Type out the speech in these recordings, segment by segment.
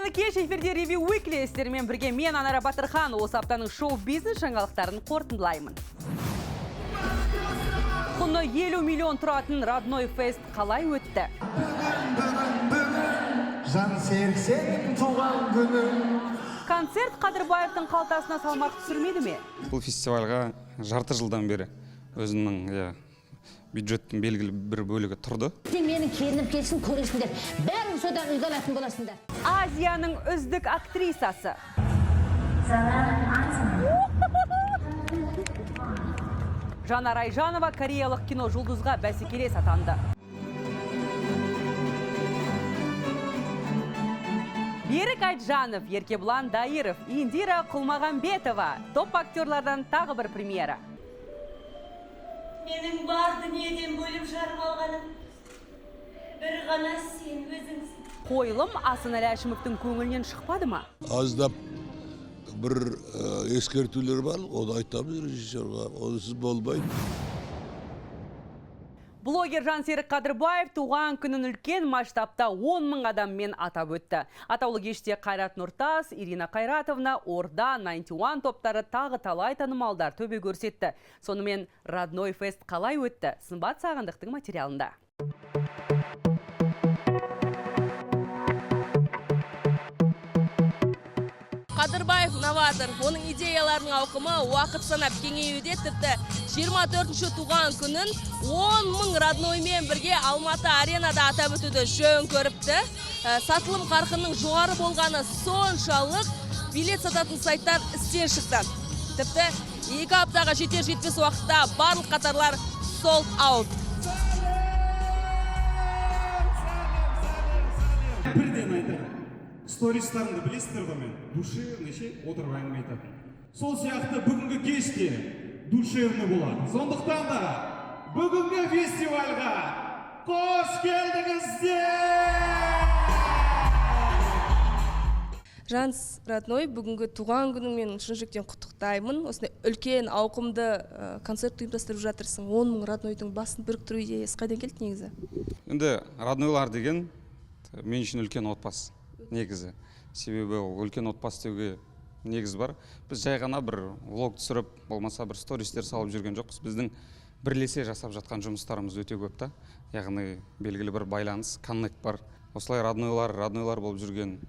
Қайырлы кеш, эфирде Review Weekly естермен бірге мен Анара Батырхан осы аптаның шоу-бизнес жаңалықтарын қорытындылаймын. Құны 50 миллион тұратын Родной Фест қалай өтті? Жан серіксен туған күнім. Концерт Қадырбаевтың қалтасына салмақ түсірмеді ме? Бұл фестивальға жарты жылдан бері өзінің бюджеттің белгілі бір бөлігі тұрды. Менің келінім келсін көресіңдер, бәрін содан үйге алатын боласыңдар. Азияның үздік актрисасы. Жанар Айжанова кореялық кино жұлдызға бәсекелес атанды. Берік Айтжанов, Еркебұлан Дайыров, Индира Құлмағамбетова топ актерлардан тағы бір премьера. Менің бар дүниеден бөліп жарып алғаным бір ғана сен өзіңсің. Қойылым Асанәлі Әшімовтің көңілінен шықпады ма? Аздап бір ескертулер бар, оны айтамыз режиссерға, онсыз болмайды. Блогер Жансерік Қадырбаев туған күнін үлкен масштабта 10 мың адаммен атап өтті. Атаулы кеште Қайрат Нұртас, Ирина Қайратовна, Орда, 91 топтары тағы талай танымалдар төбе көрсетті. Сонымен Родной Фест қалай өтті? Сымбат Сағындықтың материалында. Қадырбаев новатор, оның идеяларының ауқымы уақыт санап кеңеюде, тіпті 24-ші туған күнін 10 мың Родноймен бірге Алматы аренада атап өтуді жөн көріпті. Сатылым қарқынның жоғары болғаны соншалық билет сататын сайттар істен шықты. Тіпті 2 аптаға жетер-жетпес уақытта барлық қатарлар sold out. Бірден айтыр. Стористарымды білесіздер ғой мен, душевный отырып әңгіме айтатын. Сол сияқты бүгінгі кеште душевный болады. Сондықтан да бүгінгі фестивальға қош келдіңіздер! Жанс Родной, бүгінгі туған күніңмен шын жүректен құттықтаймын. Осындай үлкен ауқымды концерт ұйымдастырып жатырсың. 10 мың Роднойдың басын біріктіру идеясы қайдан келді негізі? Енді Роднойлар деген мен үшін үлкен отбасы. Негізі. Себебі үлкен отбасы деуге негіз бар. Біз жай ғана бір влог түсіріп, болмаса бір стористер салып жүрген жоқпыз. Біздің бірлесе жасап жатқан жұмыстарымыз өте көп та. Яғни белгілі бір байланыс, коннект бар. Осылай Роднойлар болып жүрген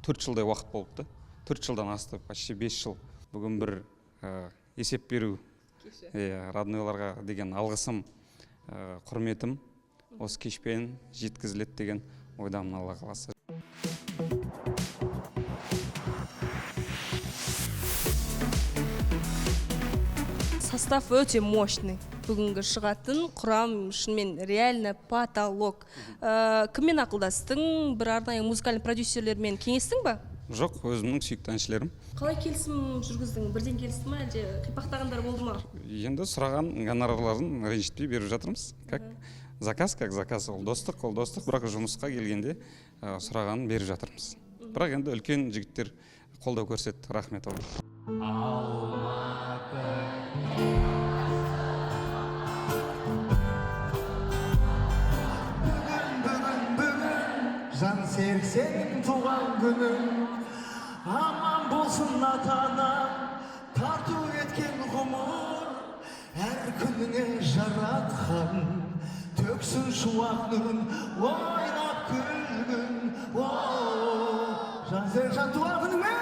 4 жылдай уақыт болыпты. 4 жылдан асты, почти 5 жыл. Бүгін бір есеп беру Роднойларға деген алғысым, құрметім осы кешпен жеткізіледі деген ойдамын, Алла қаласа. Состав өте мощный. Бүгінгі шығатын құрам шынымен реально потолок. Кіммен ақылдастың? Бір арнайы музыкальный продюсерлермен кеңестің ба? Жоқ, өзімнің сүйікті әншілерім. Қалай келісім жүргіздің? Бірден келісті ма, әлде қипақтағандар болды ма? Енді сұраған гонорарларын ренжітпей беріп жатырмыз. Как заказ, ол достық, бірақ жұмысқа келгенде сұрағанын беріп жатырмыз. Бірақ енді үлкен жігіттер қолдау көрсетті, рахмет олар. Жан серіксен туған күнім, аман болсын ата-ана, тарту еткен ғұмыр, әр күніңе жаратқан, төксін шуақ нұрын, ойнап күлгін, жан серіксен туған күніңмен!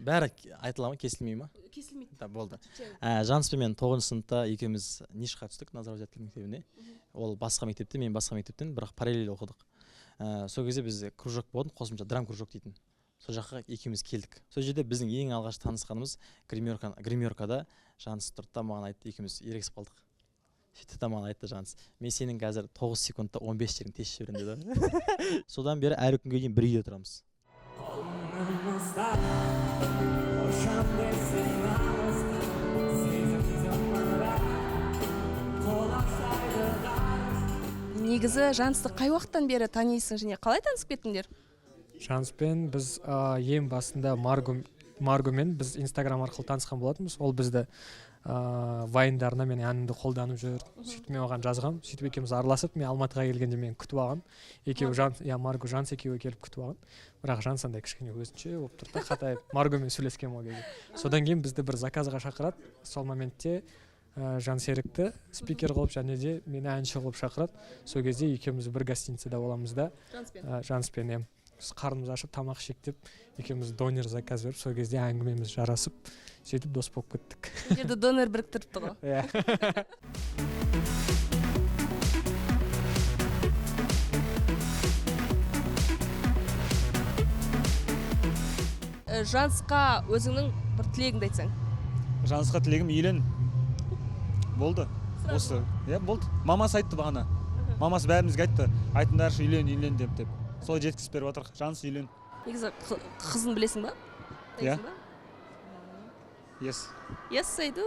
Бәрі айтыла ма, кесілмей ма? Кесілмейді. Болды. Жанспен мен 9 сыныпта екеуміз Нишқа түстік, Назар Взятка мектебіне. Ол басқа мектепте, мен басқа мектептен, бірақ параллель оқыдық. Сол кезде біз кружок болдым, қосымша драм кружок дейтін. Сол жаққа екеуміз келдік. Сол жерде біздің ең алғаш танысқанымыз гримеркада Жанс тұрды да маған айтты, екеуміз ерегісіп қалдық. Сөйтті да маған айтты Жанс, мен сенің қазір 9 секундта 15 жерін тез жіберем деді. Содан бері әрі күнге дейін бір үйде тұрамыз. Негізі Жансты қай уақыттан бері танисың және қалай танысып кеттіңдер? Жанспен біз ең басында Марго Маргомен біз Инстаграм арқылы танысқан болатынбыз. Ол бізді вайндарына мен әнімді қолданып жүр. Сөйтіп мен оған жазғам. Сөйтіп екеуміз араласып, мен Алматыға келгенде мен күтіп алғам. Екеуі Марго Жанс екеуі келіп күтіп алған. Бірақ Жанс андай кішкене өзінше болып тұрды. Қатайып Маргомен сөйлескен ол кезде. Содан кейін бізді бір заказға шақырады. Сол моментте Жансерікті спикер қылып және де мені әнші қылып шақырады. Сол кезде екеуміз бір гостиницада боламыз да. Жанспен қарнымыз ашып тамақ шектеп, екеуміз донер заказ беріп, сол кезде әңгімеміз жарасып, сөйтіп дос болып кеттік. Жерде донор біріктіріпті ғой. Иә. Жансқа өзіңнің бір тілегіңді айтсаң. Жансқа тілегім үйлен. Болды. Осы. Иә, болды. Мамасы айтты бағана. Мамасы бәрімізге айтты. Айтыңдаршы үйлен деп. Сол жеткізіп беріп отыр. Жанс үйлен. Негізі қызын білесің ба? Иә. Yes. Yes, I do.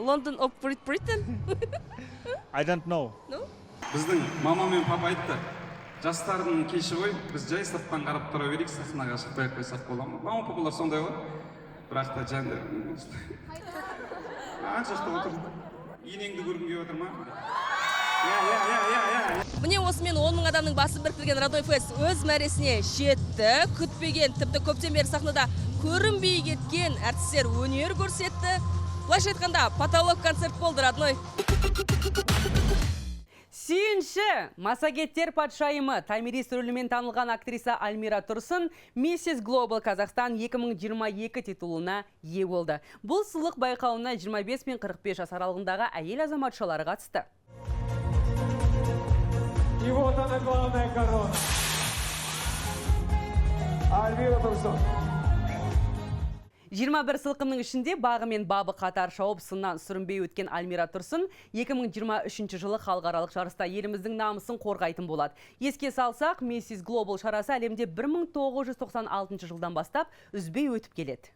London of Britain. I don't know. No? Біздің мама мен папа айтты. Жастардың кеші ғой, біз жай сырттан қарап тұра берейік, сахнаға шықпай қойсақ бола ма? Мама папалар сондай ғой. Бірақ та жанды. Жақта отыр. Енеңді көргім келіп отыр ма? Міне осымен 10 мың адамның басы біріктірген Родной Фест өз мәресіне жетті. Күтпеген, тіпті көптен бері сахнада көрінбей кеткен әртістер өнер көрсетті. Былайша айтқанда, потолок концерт болды Родной. Сүйінші, массагеттер патшайымы Таймирис рөлімен танылған актриса Альмира Тұрсын Mrs. Global Қазақстан 2022 титулына ие болды. Бұл сыйлық байқауына 25 мен 45 жас аралығындағы әйел азаматшалары қатысты. И вот она, главная корона. Альмира Тұрсын. 21 сылқымның ішінде бағы мен бабы қатар шауып сыннан сүрінбей өткен Альмира Тұрсын 2023 жылы халықаралық жарыста еліміздің намысын қорғайтын болады. Еске салсақ, Mrs. Global шарасы әлемде 1996 жылдан бастап үзбей өтіп келеді.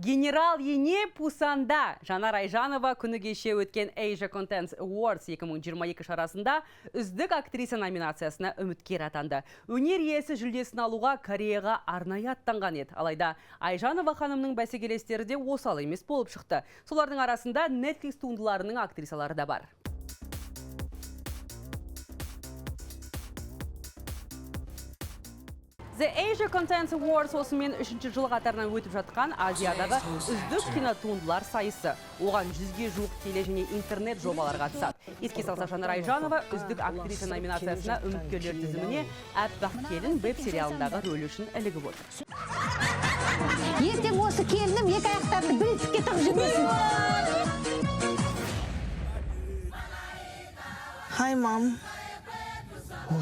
Генерал Ене Пусанда Жанар Айжанова күні кеше өткен Asia Content Awards 2022 шарасында үздік актриса номинациясына үміткер атанды. Өнер иесі жүлдесін алуға Кореяға арнайы аттанған еді. Алайда Айжанова ханымның бәсекелестері де осал емес болып шықты. Солардың арасында Netflix туындыларының актрисалары да бар. The Asia Content Awards осымен 3-ші жыл қатарынан өтіп жатқан Азиядағы үздік кинотуындылар сайысы. Оған 100-ге жуық теле және интернет жобалар қатысады. Еске салса, Жанар Айжанова үздік актриса номинациясына үміткерлер тізіміне «Әппақ келін» веб-сериалындағы рөлі үшін ілігіп отыр. Ертең осы келінім екі аяқтарды бір етікке тығып жүрмесін. Hi, mom.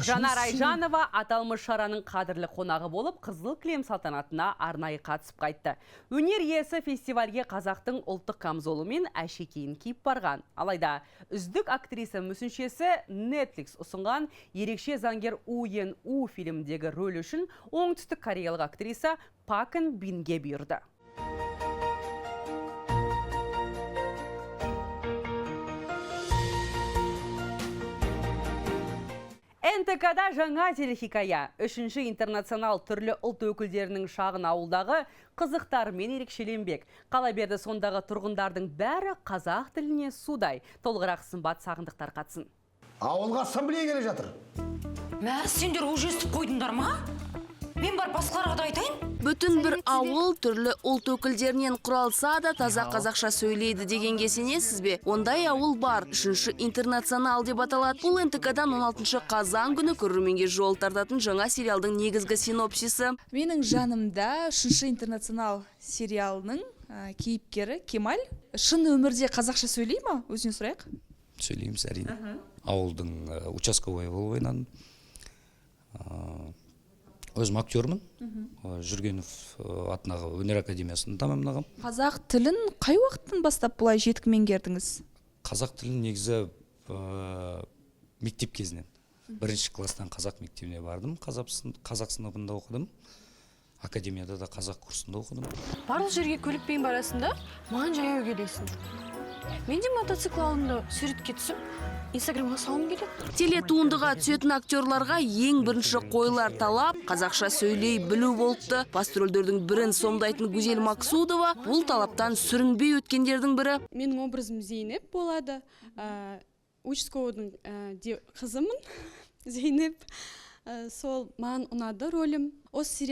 Жанар Айжанова аталмыш шараның қадірлі қонағы болып, қызыл кілем салтанатына арнайы қатысып қайтты. Өнер иесі фестивальге қазақтың ұлттық камзолы мен әшекейін киіп барған. Алайда үздік актриса мүсіншесі Netflix ұсынған ерекше заңгер У Йен У фильмдегі рөлі үшін оңтүстік кореялық актриса Пак Ын Бинге бұйырды. НТК-да жаңа телехикая. 3-ші интернационал түрлі ұлт өкілдерінің шағын ауылдағы қызықтарымен ерекшеленбек. Қала берді сондағы тұрғындардың бәрі қазақ тіліне судай. Толығырақ Сымбат Сағындықтар қатсын. Ауылға ассамблея келе жатыр. Мә, сендер уже естіп қойдыңдар ма? Мен бар басқаларға да айтайын. Бүтін бір ауыл түрлі ұлт өкілдерінен құралса да таза қазақша сөйлейді дегенге сенесіз бе? Ондай ауыл бар. 3-ші интернационал деп аталады. Бұл НТК-дан 16 қазан күні көрерменге жол тартатын жаңа сериалдың негізгі синопсисі. Менің жанымда 3-ші интернационал сериалының кейіпкері Кемаль шын өмірде қазақша сөйлей ма? Өзінен сұрайық. Сөйлейміз әрине. Ауылдың участковый болып ойнадым. Өзім актермін. Жүргенов атындағы өнер академиясын тамамдағам. Қазақ тілін қай уақыттан бастап бұлай жетік меңгердіңіз? Қазақ тілін негізі мектеп кезінен. 1-ші класстан қазақ мектебіне бардым. Қазақ сыныбында оқыдым. Академияда да қазақ курсында оқыдым. Барлық жерге көлікпен барасың да, маған жаяу келесің. Мен де мотоцикл алдында суретке түсіп, Инстаграмға салым келеді. Телетуындыға түсетін актерларға ең бірінші қойылар талап қазақша сөйлей білу болыпты. Пастрөлдердің бірін сомдайтын Гүзел Максудова бұл талаптан сүрінбей өткендердің бірі. Менің образым Зейнеп болады. Участковыйдың қызымын. Зейнеп. Сол маған ұнады рөлім. Осы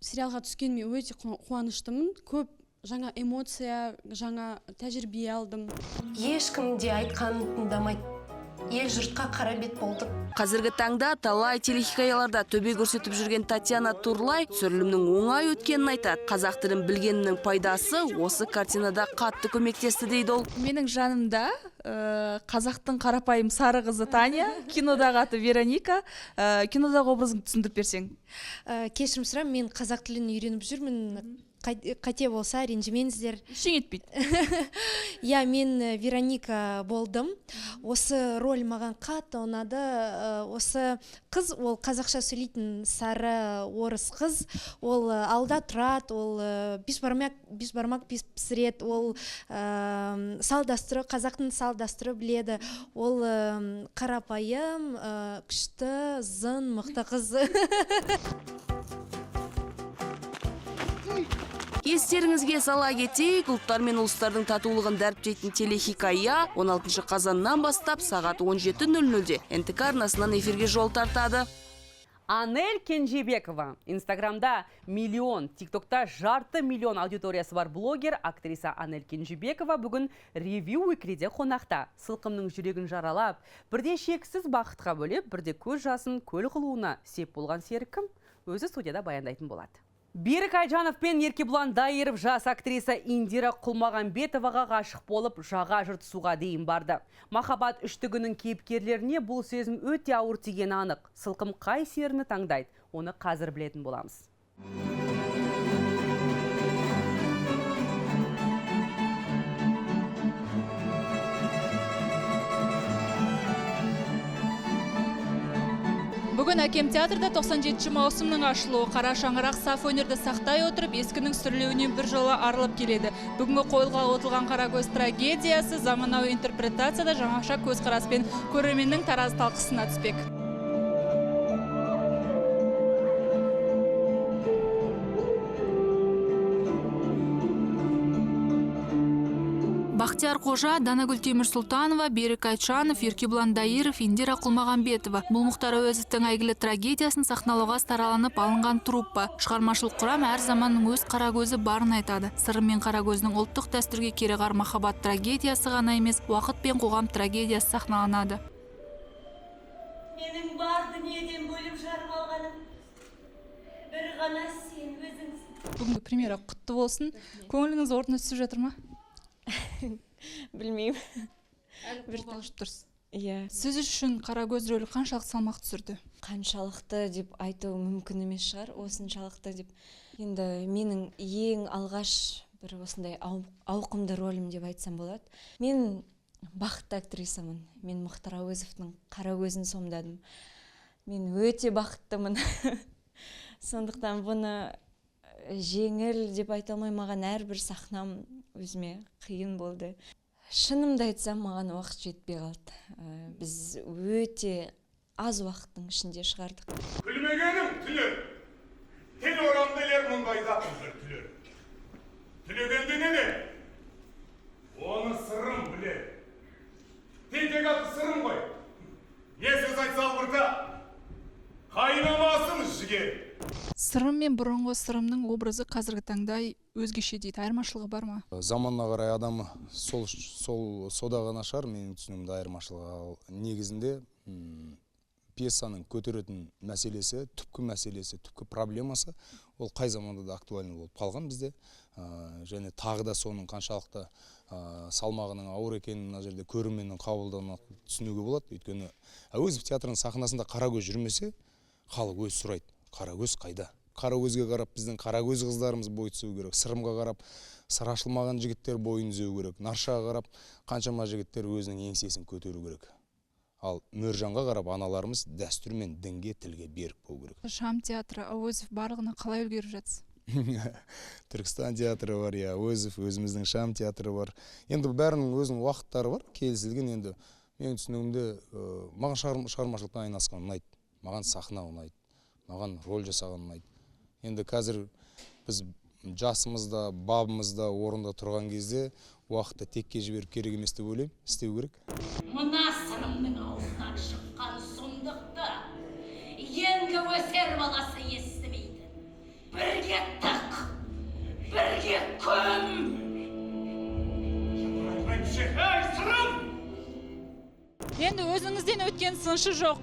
сериалға түскеніме өте қуаныштымын. Көп жаңа эмоция, жаңа тәжірибе алдым. Ешкім де айтқанын тыңдамайды. Ел жұртқа қара бет болды. Қазіргі таңда талай телехикаяларда төбе көрсетіп жүрген Татьяна Турлай түсірілімнің оңай өткенін айтады. Қазақ тілін білгенінің пайдасы осы картинада қатты көмектесті дейді ол. Менің жанымда қазақтың қарапайым сары қызы Таня, кинодағы аты Вероника. Кинодағы образыңды түсіндіріп берсең. Кешірім сұраймын, мен қазақ тілін үйреніп жүрмін. Қате болса, ренжімеңіздер. Ештеңе етпейді. Я, мен Вероника болдым. Осы роль маған қатты ұнады. Осы қыз, ол қазақша сөйлейтін сары орыс қыз. Ол алда тұрады, ол бес бармақ бес пісірет, ол салдастыры, қазақтың салдастыры біледі. Ол қарапайым, күшті, зын, мықты қыз. Естеріңізге сала кетейік, ұлттар мен ұлыстардың татулығын дәріптейтін телехикая 16 қазаннан бастап сағат 17:00-де НТК арнасынан эфирге жол тартады. Анель Кенжебекова. Инстаграмда миллион, ТикТокта жарты миллион аудиториясы бар блогер, актриса Анель Кенжебекова бүгін ревью екреде қонақта. Сылқымның жүрегін жаралап, бірде шексіз бақытқа бөлеп, бірде көз жасын көл қылуына сеп болған серікім өзі студияда баяндайтын болады. Берік Айжанов пен Еркебұлан Дайыров жас актриса Индира Құлмағанбетоваға ғашық болып, жаға жыртысуға дейін барды. Махаббат үштігінің кейіпкерлеріне бұл сезім өте ауыр тигені анық. Сылқым қай серіні таңдайды, оны қазір білетін боламыз. Бүгін Әкем театрда 97 маусымның ашылуы. Қара шаңырақ саф өнерді сақтай отырып, ескінің сүрлеуінен бір жолы арылып келеді. Бүгінгі қойылға отылған Қарагөз трагедиясы заманауи интерпретацияда жаңаша көзқараспен көрерменнің тараз талқысына түспек. Бақтияр Қожа, Данагүл Темірсұлтанова, Берік Айтжанов, Еркебұлан Дайыров, Индира Құлмағанбетова. Бұл Мұхтар Әуезовтің әйгілі трагедиясын сахналауға стараланып алынған труппа. Шығармашылық құрам әр заманның өз Қарагөзі барын айтады. Сырым мен Қарагөздің ұлттық дәстүрге кереғар махаббат трагедиясы ғана емес, уақыт пен қоғам трагедиясы сахналанады. Менің бар дүниеден бөліп жарып алғаным бір ғана сен өзіңсің. Бүгінгі премьера құтты болсын. Көңіліңіз орнына түсіп жатыр ма? Білмеймін. Бір талшып тұрсыз. Иә. Сіз үшін Қарагөз рөлі қаншалықты салмақ түсірді? Қаншалықты деп айту мүмкін емес шығар, осыншалықты деп. Енді менің ең алғаш бір осындай ауқымды рөлім деп айтсам болады. Мен бақытты актрисамын. Мен Мұхтар Әуезовтың Қарагөзін сомдадым. Мен өте бақыттымын. Сондықтан бұны жеңіл деп айта алмай, маған әрбір сахнам өзіме қиын болды. Шынымды айтсам, маған уақыт жетпей қалды. Біз өте аз уақыттың ішінде шығардық. Күлмегенім түлер. Тел орамды елер мұндайда түлер. Түлегенде не де? Оны сырым білер. Тентек аты сырым ғой. Не сөз айтса албырта? Қайнамасын жігер. Сырым мен бұрынғы Сырымның образы қазіргі таңда өзгеше дейді. Айырмашылығы бар ма? Заманына қарай адам содағы нашар, менің түсінігімде айырмашылығы. Негізінде пьесаның көтеретін мәселесі, түпкі проблемасы, ол қай заманда да актуальны болып қалған бізде. Және тағы да соның қаншалықты салмағының ауыр екенін мына жерде көрерменнің қабылдауына түсінуге болады. Өйткені Әуезов театрының сахнасында Қарагөз жүрмесе, халық өз сұрайды. Қарагөз қайда? Қарагөзге қарап біздің Қарагөз қыздарымыз бой түзеу керек. Сырымға қарап сыр ашылмаған жігіттер бойын түзеу керек. Наршаға қарап қаншама жігіттер өзінің еңсесін көтеру керек. Ал Мөржанға қарап аналарымыз дәстүр мен дінге, тілге берік болу керек. Шам театры, Әуезов барлығына қалай үлгеріп жатсыз? Түркістан театры бар, я өзіміздің Шам театры бар. Енді бәрінің өзінің уақыттары бар, келісілген. Енді менің түсінігімде маған шығармашылықпен айналысқан ұнайды, маған сахна ұнайды, маған роль жасаған ұнайды. Енді қазір біз жасымызда, бабымызда, орында тұрған кезде уақытты текке жіберіп керек емес деп ойлаймын, істеу керек. Мына сырымның аузынан шыққан сұмдықты енді өсер баласы естімейді. Бірге тық, бірге көм. Енді өзіңізден өткен сыншы жоқ.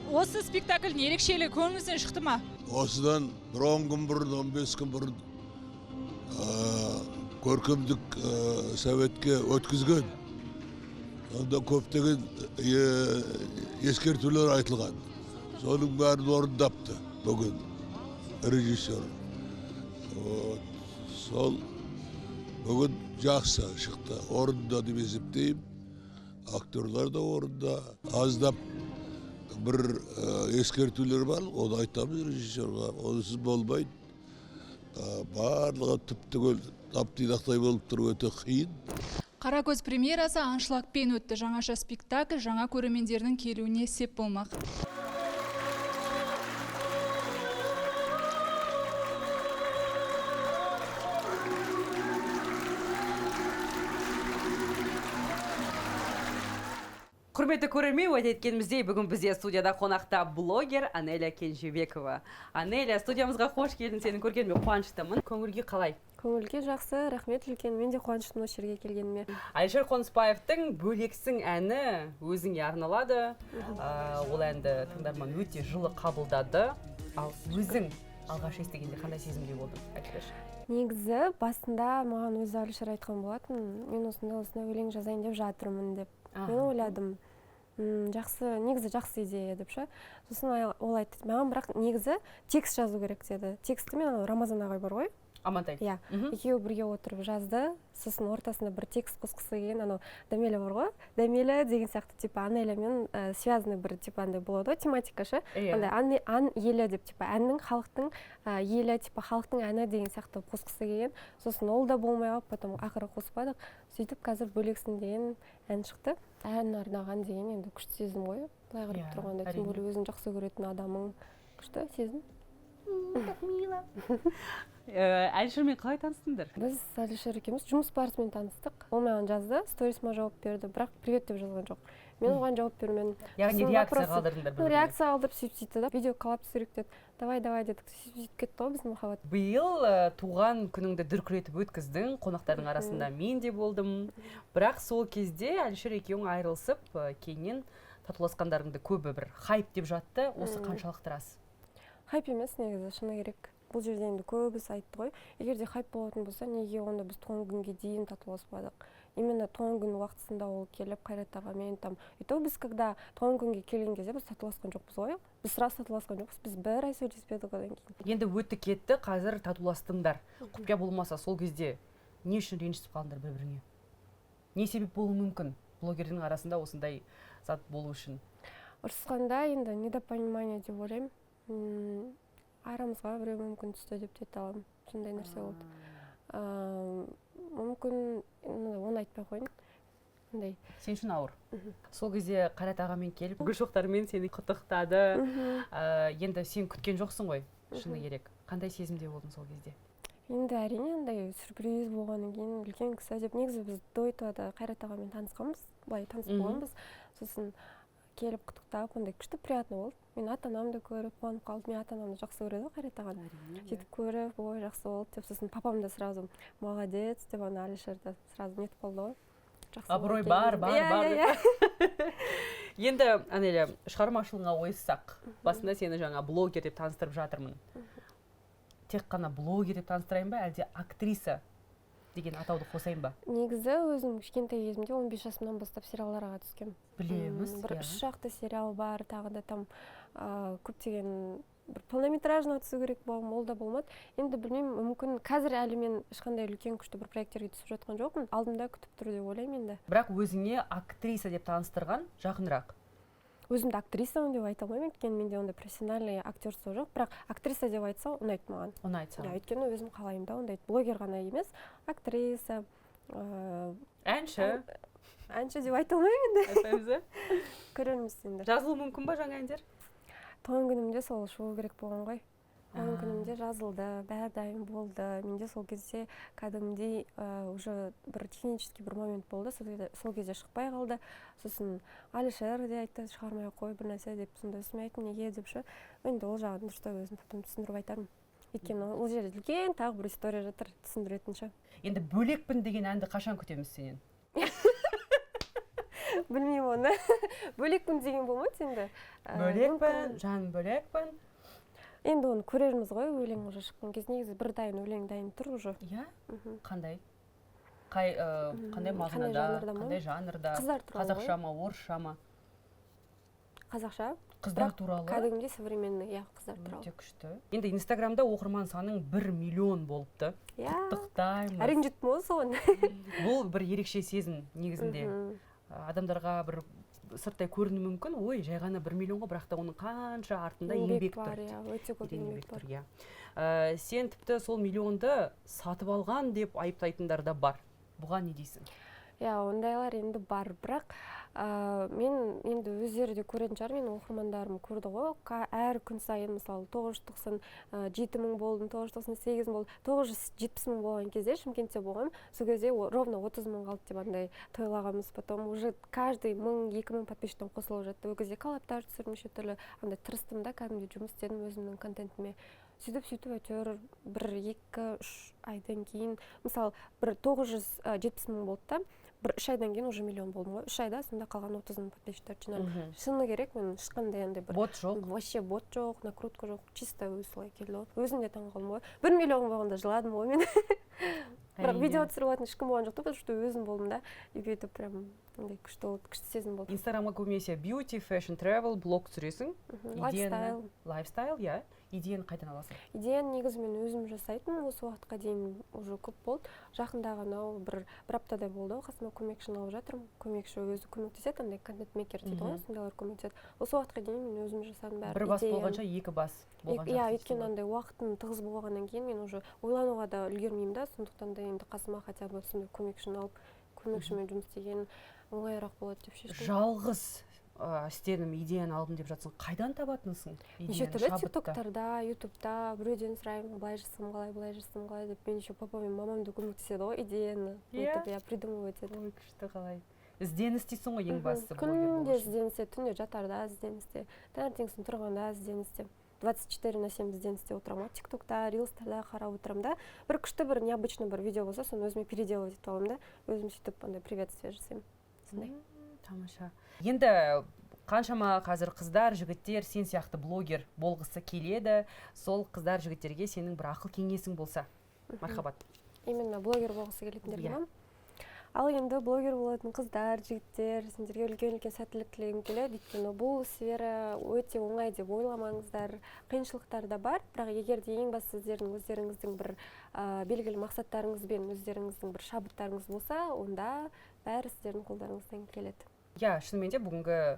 Осы спектакльдің ерекшелігі көңіліңізден шықты ма? Осыдан бір 10 күн бұрын, 15 күн бұрын көркемдік советке өткізген. Онда көптеген ескертулер айтылған. Соның бәрін орындапты бүгін режиссер. Сол бүгін жақсы шықты. Орында деп есептеймін. Актерлар да орында. Аздап бір ескертулер бар, оны айтамыз режиссерға. Онсыз болмайды. Барлығы түп-түгел таптидақтай болып тұру өте қиын. Қаракөз премьерасы аншлагпен өтті. Жаңаша спектакль жаңа көрермендердің келуіне сеп болмақ. Құрметті көрермен, уәде еткеніміздей бүгін бізде студияда қонақта блогер Анеля Кенжебекова. Анеля, студиямызға қош келдің, сені көргеніме қуаныштымын. Көңілге қалай? Көңілге жақсы, рахмет үлкен. Мен де қуаныштымын осы жерге келгеніме. Әлішер Қонысбаевтың Бөлексің әні өзіңе арналады. Ол әнді тыңдарман өте жылы қабылдады. Ал өзің алғаш естігенде қандай сезімде болдың? Айтыңызшы. Негізі басында маған өзі Әлішер айтқан болатын. Мен осындай өлең жазайын деп жатырмын деп. Мен ойладым, негізі жақсы идея деп ше. Сосын ол айтты, маған бірақ негізі текст жазу керек деді. Тексті мен Рамазан ағай бар ғой? Амантай. Иә, екеуі бірге отырып жазды. Сосын ортасында бір текст қосқысы келген, Дамеля бар ғой? Дамеля деген сияқты типа Анелямен связанный бір типа андай болады ғой, тематика ше. Андай ан елі деп типа әннің халықтың елі типа халықтың әні деген сияқты қосқысы келген. Сосын ол да болмай қалып, потом ақыры қоспадық. Сөйтіп қазір Бөлексің деген ән шықты. Ән арнаған деген енді күшті сезім ғой. Былай қарап тұрғанда, тем более өзің жақсы көретін адамың күшті сезім. Әлішермен қалай таныстыңдар? Біз Әлішер екеуміз жұмыс барысымен таныстық. Ол маған жазды, сторисіме жауап берді, бірақ привет деп жазған жоқ. Мен оған жауап бермедім. Яғни реакция қалдырдыңдар. Реакция қалдырып сөйтті да, видео қалап түсірейік деді. Давай дедік, сөйтіп кетті ғой біздің махаббат. Биыл туған күніңді дүркіретіп өткіздің, қонақтардың арасында мен де болдым. Бірақ сол кезде Әлішер екеуің айырылысып, кейіннен татуласқандарыңды көбі бір хайп деп жатты. Осы қаншалықты рас? Хайп емес негізі, шыны керек. Бұл жерде енді көбісі айтты ғой. Егер де хайп болатын болса, неге онда біз туған күнге дейін татуласпадық? Именно туған күн уақытысында ол келіп Қайрат ағамен там. И то біз когда туған күнге келген кезде біз татуласқан жоқпыз ғой. Біз сразу татуласқан жоқпыз. Біз бір ай сөйлеспедік одан кейін. Енді өтті кетті, қазір татуластыңдар. Құпия болмаса сол кезде не үшін ренжісіп қалдыңдар бір-біріне? Не себеп болуы мүмкін? Блогердің арасында осындай зат болу үшін. Ұрысқанда енді недопонимание деп ойлаймын. Арамызға біреу мүмкін түсті деп те аламын. Сондай нәрсе болды. Мүмкін оны айтпай қойын. Сен үшін ауыр. Сол кезде Қайрат ағамен келіп, гүл шоқтарымен сені құттықтады. Енді сен күткен жоқсың ғой, шыны керек. Қандай сезімде болдың сол кезде? Енді әрине андай сюрприз болғаннан кейін үлкен кісі деп, негізі біз до этого Қайрат ағамен танысқанбыз, былай танысып болғанбыз. Сосын келіп құттықтап, ондай күшті приятно болды. Мен ата-анамды көріп, қуанып қалдым. Мен ата-анамды жақсы көреді Қайрат ағаны. Сөйтіп көріп, ой, жақсы болды деп, сосын папам да сразу молодец деп, Әлішерді сразу нетіп қалды ғой. Абырой бар. Енді, Анеля, шығармашылығыңа ойыссақ, басында сені жаңа блогер деп таныстырып жатырмын. Тек қана блогер деп таныстырайын ба, әлде актриса деген атауды қосайын ба? Негізі өзім кішкентай кезімде 15 жасымнан бастап сериалдарға түскем. Білеміз. Бір 3 шақты сериал бар, тағы да там көптеген бір полнометражный түсу керек болған, ол да болмады. Енді білмеймін, мүмкін қазір әлі мен ешқандай үлкен күшті бір проекттерге түсіп жатқан жоқпын. Алдымда күтіп тұр деп ойлаймын енді. Бірақ өзіңе актриса деп таныстырған жақынырақ. өзімді актрисамын деп айта алмаймын, өйткені менде ондай профессиональный актерство жоқ, бірақ актриса деп айтса ұнайды маған. Ұнайды. Өйткені өзім қалаймын да, ондай блогер ғана емес, актриса, әнші деп айта алмаймын енді. Айтпаймыз, Көрерміз енді. Жазылу мүмкін ба жаңа әндер? Туған күнімде сол шығу керек болған ғой. Туған күнімде жазылды, бәрі дайын болды. Менде сол кезде кәдімгідей уже бір технический бір момент болды, сол кезде шықпай қалды. Сосын Алишер де айтты, шығармай қой бір нәрсе деп, сонда өзіме айттым, неге деп ше. Енді ол жағын дұрыстап өзім потом түсіндіріп айтармын. Өйткені ол жерде үлкен тағы бір история жатыр, түсіндіретін ше. Енді бөлекпін деген әнді қашан күтеміз сенен? Білмеймін оны. Бөлекпін деген болмайды енді. Бөлекпін, жан бөлекпін. Енді оны көрерміз ғой, өлең уже шыққан кез. Негізі бір дайын өлең дайын тұр уже. Иә? Қандай? Қандай мағынада, қандай жанрда? Қазақша ма, орысша ма? Қазақша. Қыздар туралы? Кәдімгідей современный, иә, қыздар туралы. Өте күшті. Енді Инстаграмда оқырман саның 1 миллион болыпты. Құттықтаймыз. Әрең жеттім ғой соған. Бұл бір ерекше сезім негізінде. Адамдарға бір сырттай көріну мүмкін, ой, жай ғана 1 миллионға, бірақ та оның қанша артында еңбек тұр. Өте көп еңбек бар. Сен тіпті сол миллионды сатып алған деп айыптайтындар да бар. Бұған не дейсің? Иә, ондайлар енді бар, бірақ мен енді өздері де көретін шығар, мен оқырмандарым көрді ғой, әр күн сайын мысалы 997 мың болды, 998 мың болды, 970 мың болған кезде Шымкентте болғам, сол кезде ровно 30 мың қалды деп андай тойлағанбыз. Потом уже каждый 1000-2000 мың подписчиктен қосылып жатты. Ол кезде коллаптар түсіріп, неше түрлі андай тырыстым да, кәдімгідей жұмыс істедім өзімнің контентіме. Сөйтіп әйтеуір 1-2-3 айдан кейін, мысалы бір 970 мың болды да, бір 3 айдан кейін уже миллион болдым ғой. 3 айда сонда қалған 30 мың подписчиктер жинадым. Шыны керек, мен ешқандай андай бір бот жоқ. Вообще бот жоқ, накрутка жоқ, чисто солай келді ғой. Өзім де таңғалдым ғой. 1 миллион болғанда жыладым ғой мен. Бірақ видео түсіріп алатын ешкім болған жоқ, потому что өзім болдым да. И бүйтіп прям андай күшті сезім болды. Инстаграмға көбінесе beauty, fashion, travel, блог түсіресің. Lifestyle, иә. Идеяны қайдан аласың? Идеяны негізі мен өзім жасайтын, осы уақытқа дейін уже көп болды. Жақында ғана бір аптадай болды, қасыма көмекшіні алып жатырмын. Көмекші өзі көмектеседі, андай контент-мейкер дейді ғой, сондайлар көмектеседі. Осы уақытқа дейін мен өзім жасадым бәрі. Бір бас болғанша екі бас болған жақсы. Иә, өйткені андай уақытым тығыз болғаннан кейін мен уже ойлануға да үлгермеймін да, сондықтан да енді қасыма хотя бы сондай көмекшіні алып, көмекшімен жұмыс істеген оңайырақ болады деп шештім. Жалғыз істедім, идеяны алдым деп жатсың, қайдан табатынсың? Неше түрлі тиктоктарда, ютубта біреуден сұраймын, былай жасасам қалай деп, мен еще папа мен мамамды көмектеседі ғой, идеяны придумывать етеді. Ой, күшті қалай. Ізденіс дейсің ғой ең бастысы. Күнде ізденісте, түнде жатарда ізденісте, таңертеңгісін тұрғанда ізденісте. 24/7 ізденісте отырамын, тиктокта, рилстарда қарап отырамын да. Бір күшті, бір необычный бір видео болса, соны өзіме переделывать етіп аламын да. Өзім сөйтіп андай приветствие жасаймын. Сондай. Тамаша. Енді қаншама қазір қыздар, жігіттер сен сияқты блогер болғысы келеді. Сол қыздар, жігіттерге сенің бір ақыл кеңесің болса. Мархабат. Именно блогер болғысы келетіндерге ма? Ал енді блогер болатын қыздар, жігіттер, сендерге үлкен-үлкен сәттілік тілегім келеді. Өйткені бұл сфера өте оңай деп ойламаңыздар. Қиыншылықтар да бар, бірақ егер де ең басты өздеріңіздің бір белгілі мақсаттарыңыз бен өздеріңіздің бір шабыттарыңыз болса, онда бәрі сіздердің қолдарыңыздан келеді. Иә, шынымен де бүгінгі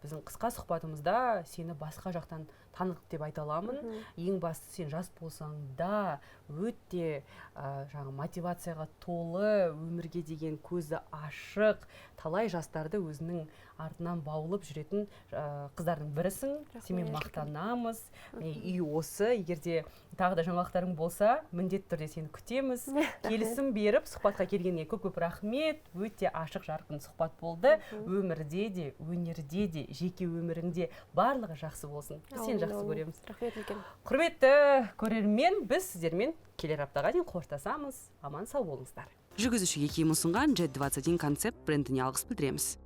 біздің қысқа сұхбатымызда сені басқа жақтан таныдық деп айта аламын. Ең басты сен жас болсаң да өте мотивацияға толы, өмірге деген көзі ашық, талай жастарды өзінің артынан баулып жүретін қыздардың бірісің. Сенмен мақтанамыз. Үй осы, егерде тағы да жаңалықтарың болса, міндетті түрде сені күтеміз. Келісім беріп, сұхбатқа келгенге көп-көп рахмет. Өте ашық жарқын сұхбат болды. Өмірде де, өнерде де, жеке өміріңде барлығы жақсы болсын. Біз сені жақсы көреміз. Рахмет үлкен. Құрметті көрермен, біз сіздермен келер аптаға дейін қоштасамыз. Аман сау болыңыздар. Жүргізушіге киім ұсынған Jet 21 концепт брендіне алғыс білдіреміз.